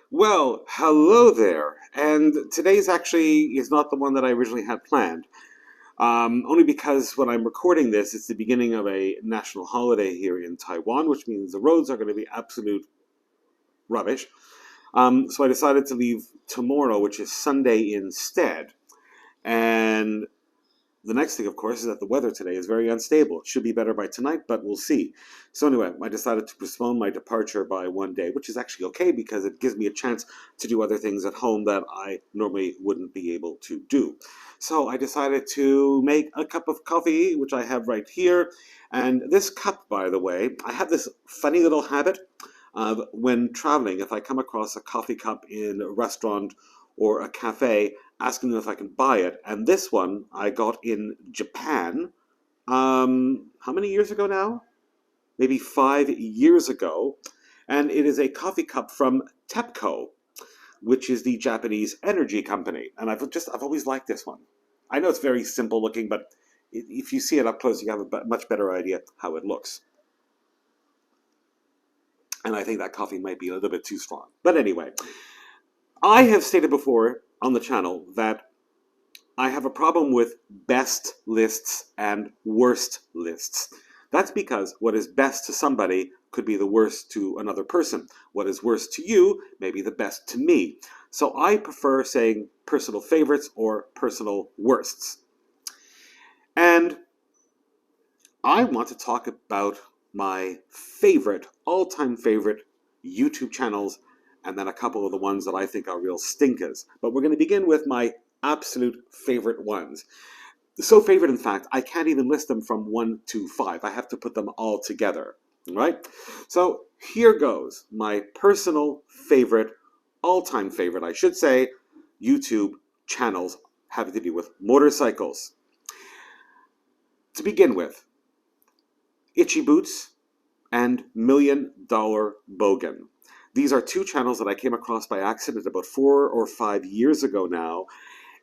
Well, hello there. And today's actually is not the one that I originally had planned. Only because when I'm recording this, it's the beginning of a national holiday here in Taiwan, which means the roads are going to be absolute rubbish. So I decided to leave tomorrow, which is Sunday, instead. And the next thing, of course, is that the weather today is very unstable. It should be better by tonight, but we'll see. So anyway, I decided to postpone my departure by one day, which is actually okay because it gives me a chance to do other things at home that I normally wouldn't be able to do. So I decided to make a cup of coffee, which I have right here. And this cup, by the way, I have this funny little habit of when traveling, if I come across a coffee cup in a restaurant or a cafe, asking them if I can buy it. And this one I got in Japan. How many years ago now? Maybe 5 years ago. And it is a coffee cup from TEPCO, which is the Japanese energy company. And I've always liked this one. I know it's very simple looking, but if you see it up close, you have a much better idea how it looks. And I think that coffee might be a little bit too strong. But anyway, I have stated before on the channel that I have a problem with best lists and worst lists. That's because what is best to somebody could be the worst to another person. What is worst to you may be the best to me. So I prefer saying personal favorites or personal worsts. And I want to talk about my favorite, all-time favorite YouTube channels, and then a couple of the ones that I think are real stinkers. But we're going to begin with my absolute favorite ones. So favorite, in fact, I can't even list them from 1 to 5. I have to put them all together, right? So here goes my personal favorite, all-time favorite, I should say, YouTube channels having to do with motorcycles. To begin with, Itchy Boots and Million Dollar Bogan. These are two channels that I came across by accident about 4 or 5 years ago now,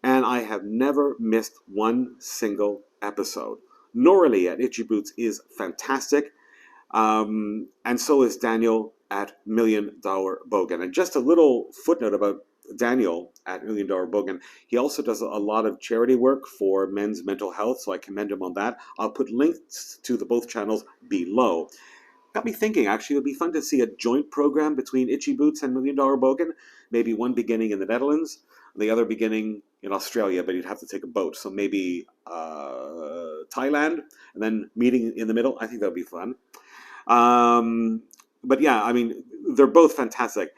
and I have never missed one single episode. Norley at Itchy Boots is fantastic, and so is Daniel at Million Dollar Bogan. And just a little footnote about Daniel at Million Dollar Bogan. He also does a lot of charity work for men's mental health, so I commend him on that. I'll put links to the both channels below. Got me thinking, actually, it would be fun to see a joint program between Itchy Boots and Million Dollar Bogan. Maybe one beginning in the Netherlands, and the other beginning in Australia, but you'd have to take a boat. So maybe Thailand, and then meeting in the middle. I think that would be fun. But yeah, I mean, they're both fantastic.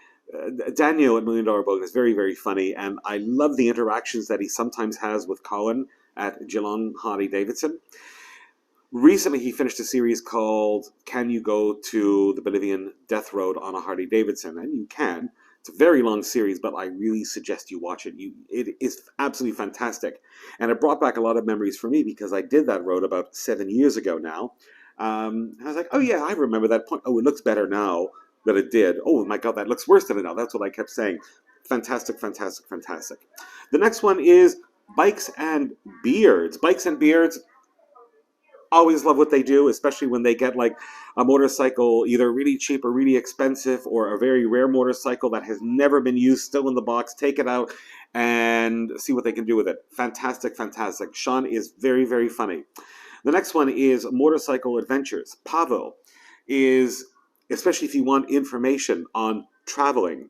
Daniel at Million Dollar Bogan is very, very funny, and I love the interactions that he sometimes has with Colin at Geelong Harley Davidson. Recently, he finished a series called Can You Go to the Bolivian Death Road on a Harley Davidson? And you can. It's a very long series, but I really suggest you watch it. It is absolutely fantastic. And it brought back a lot of memories for me because I did that road about 7 years ago now. I was like, oh yeah, I remember that point. Oh, it looks better now than it did. Oh my God, that looks worse than it now. That's what I kept saying. Fantastic, fantastic, fantastic. The next one is Bikes and Beards. Bikes and Beards, always love what they do, especially when they get like a motorcycle either really cheap or really expensive, or a very rare motorcycle that has never been used, still in the box. Take it out and see what they can do with it. Fantastic, fantastic. Sean is very, very funny. The next one is Motorcycle Adventures. Pavel is, especially if you want information on traveling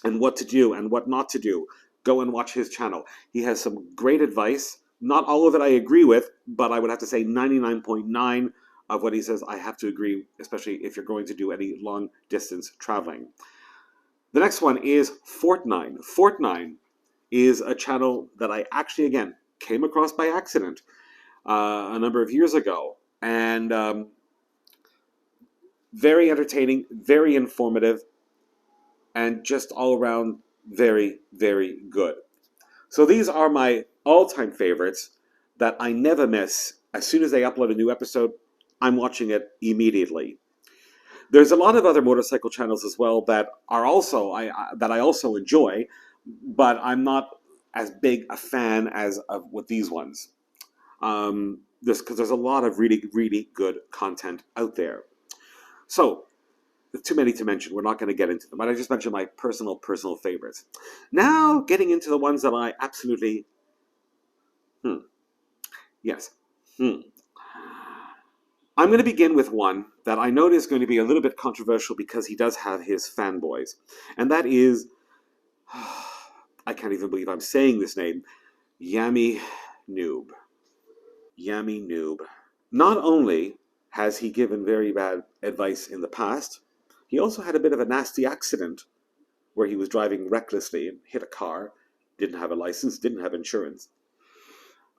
and what to do and what not to do, go and watch his channel. He has some great advice. Not all of it I agree with, but I would have to say 99.9 of what he says I have to agree, especially if you're going to do any long distance traveling. The next one is Fortnine. Fortnine is a channel that I actually, again, came across by accident a number of years ago. And very entertaining, very informative, and just all around very, very good. So these are my all-time favorites that I never miss. As soon as they upload a new episode, I'm watching it immediately. There's a lot of other motorcycle channels as well that are also that I also enjoy, but I'm not as big a fan as of with these ones. Because there's a lot of really, really good content out there. So too many to mention. We're not going to get into them, but I just mentioned my personal favorites. Now, getting into the ones that I absolutely, yes, I'm going to begin with one that I know is going to be a little bit controversial because he does have his fanboys, and that is, I can't even believe I'm saying this name, Yummy Noob. Yummy Noob. Not only has he given very bad advice in the past, he also had a bit of a nasty accident where he was driving recklessly and hit a car, didn't have a license, didn't have insurance.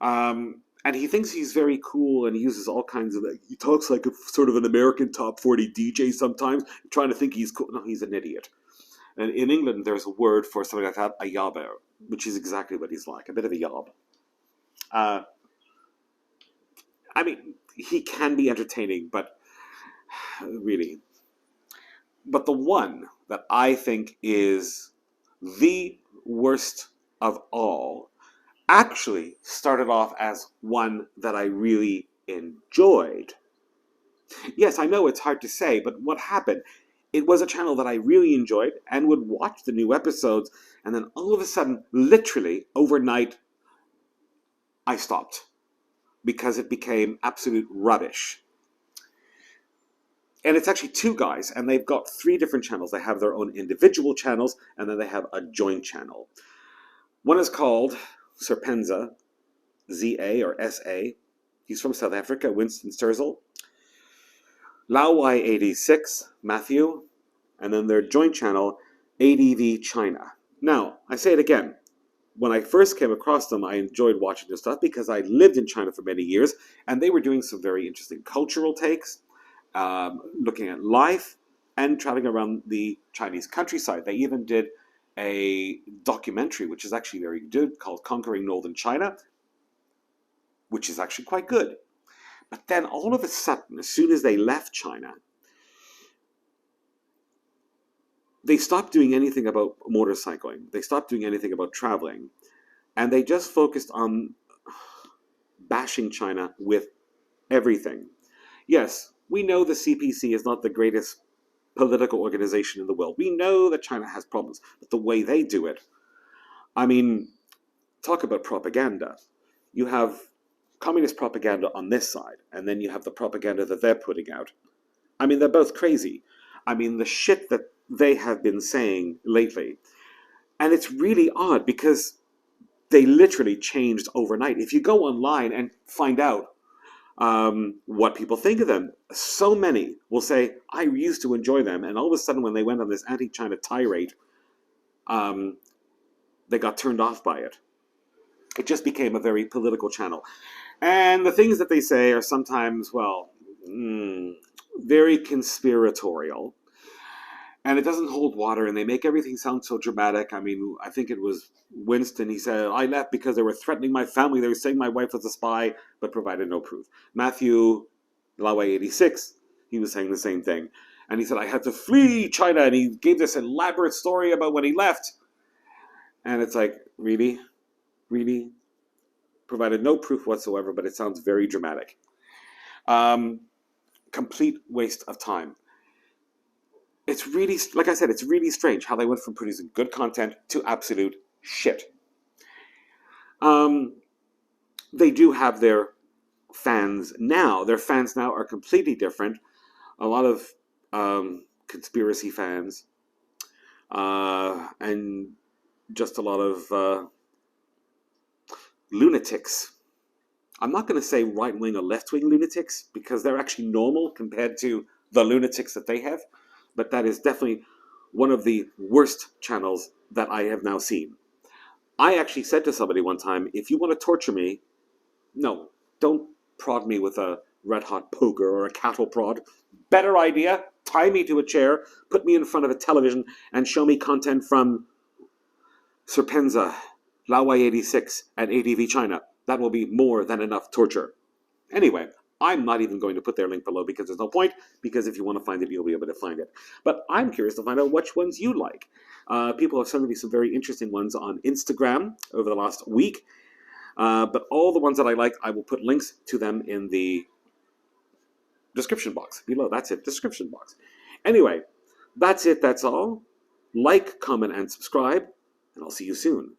And he thinks he's very cool, and he uses all kinds of, he talks like a sort of an American top 40 DJ sometimes, trying to think he's cool. No, he's an idiot. And in England, there's a word for something like that, a yobber, which is exactly what he's like, a bit of a yob. I mean, he can be entertaining, but really. But the one that I think is the worst of all actually started off as one that I really enjoyed. Yes, I know it's hard to say, but what happened? It was a channel that I really enjoyed and would watch the new episodes, and then all of a sudden, literally overnight, I stopped because it became absolute rubbish. And it's actually two guys, and they've got three different channels. They have their own individual channels, and then they have a joint channel. One is called Serpenza, Z-A or S-A. He's from South Africa, Winston Sturzel. Lawai86, Matthew. And then their joint channel, ADV China. Now, I say it again. When I first came across them, I enjoyed watching their stuff because I lived in China for many years, and they were doing some very interesting cultural takes, looking at life, and traveling around the Chinese countryside. They even did a documentary, which is actually very good, called Conquering Northern China, which is actually quite good. But then all of a sudden, as soon as they left China, they stopped doing anything about motorcycling. They stopped doing anything about traveling. And they just focused on bashing China with everything. Yes, we know the CPC is not the greatest political organization in the world. We know that China has problems, but the way they do it, I mean, talk about propaganda. You have communist propaganda on this side, and then you have the propaganda that they're putting out. I mean, they're both crazy. I mean, the shit that they have been saying lately. And it's really odd because they literally changed overnight. If you go online and find out what people think of them, so many will say, I used to enjoy them. And all of a sudden, when they went on this anti-China tirade, they got turned off by it. It just became a very political channel. And the things that they say are sometimes, well, very conspiratorial. And it doesn't hold water, and they make everything sound so dramatic. I mean, I think it was Winston, he said, I left because they were threatening my family. They were saying my wife was a spy, but provided no proof. Matthew, Lawai86, he was saying the same thing. And he said, I had to flee China, and he gave this elaborate story about when he left. And it's like, really? Really? Provided no proof whatsoever, but it sounds very dramatic. Complete waste of time. It's really, like I said, it's really strange how they went from producing good content to absolute shit. They do have their fans now. Their fans now are completely different. A lot of conspiracy fans, and just a lot of lunatics. I'm not going to say right-wing or left-wing lunatics because they're actually normal compared to the lunatics that they have. But that is definitely one of the worst channels that I have now seen. I actually said to somebody one time, if you want to torture me, no, don't prod me with a red-hot poker or a cattle prod. Better idea, tie me to a chair, put me in front of a television, and show me content from Serpenza, Lawai86, and ADV China. That will be more than enough torture. Anyway, I'm not even going to put their link below because there's no point, because if you want to find it, you'll be able to find it. But I'm curious to find out which ones you like. People have sent me some very interesting ones on Instagram over the last week. But all the ones that I like, I will put links to them in the description box below. That's it, description box. Anyway, That's it, that's all. Like, comment, and subscribe, and I'll see you soon.